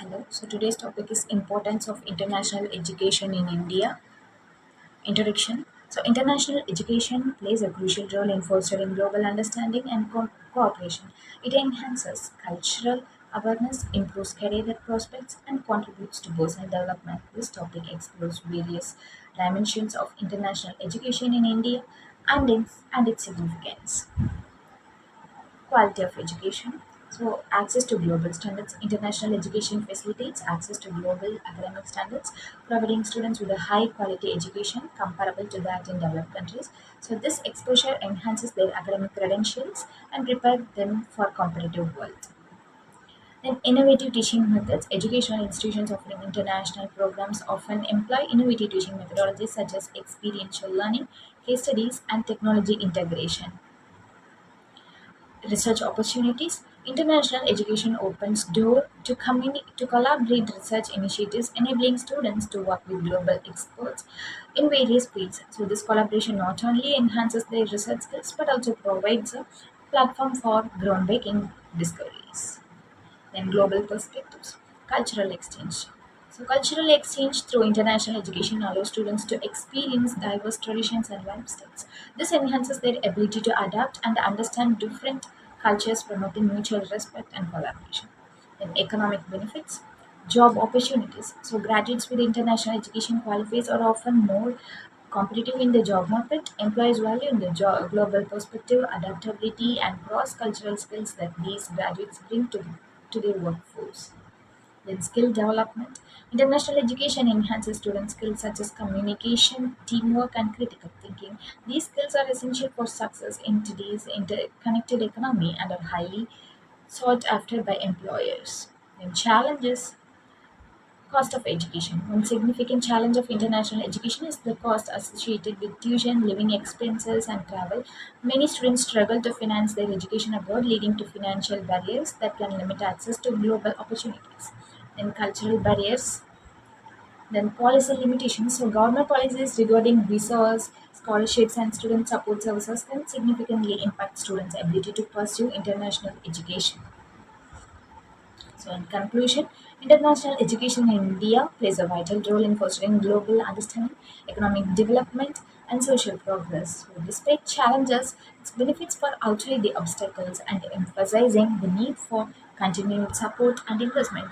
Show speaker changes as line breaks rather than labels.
Hello. So today's topic is importance of international education in India. Introduction. So international education plays a crucial role in fostering global understanding and cooperation. It enhances cultural awareness, improves career prospects, and contributes to personal development. This topic explores various dimensions of international education in India and its significance. Quality of education. So, access to global standards. International education facilitates access to global academic standards, providing students with a high quality education comparable to that in developed countries. So, this exposure enhances their academic credentials and prepare them for competitive world. Then, innovative teaching methods. Educational institutions offering international programs often employ innovative teaching methodologies such as experiential learning, case studies, and technology integration. Research opportunities. International education opens door to collaborate research initiatives, enabling students to work with global experts in various fields. So this collaboration not only enhances their research skills but also provides a platform for groundbreaking discoveries. Then global perspectives, cultural exchange. So cultural exchange through international education allows students to experience diverse traditions and lifestyles. This enhances their ability to adapt and understand different cultures, promoting mutual respect and collaboration. Then economic benefits, job opportunities. So graduates with international education qualifies are often more competitive in the job market. Employees value in the global perspective, adaptability, and cross-cultural skills that these graduates bring to their workforce. Then skill development. International education enhances student skills such as communication, teamwork, and critical thinking. These skills are essential for success in today's interconnected economy and are highly sought after by employers. Then challenges. Cost of education. One significant challenge of international education is the cost associated with tuition, living expenses, and travel. Many students struggle to finance their education abroad, leading to financial barriers that can limit access to global opportunities. Then, cultural barriers. Then, policy limitations. So, government policies regarding visas, scholarships, and student support services can significantly impact students' ability to pursue international education. So, in conclusion, international education in India plays a vital role in fostering global understanding, economic development, and social progress. So, despite challenges, its benefits far outweigh the obstacles and emphasizing the need for continued support and investment.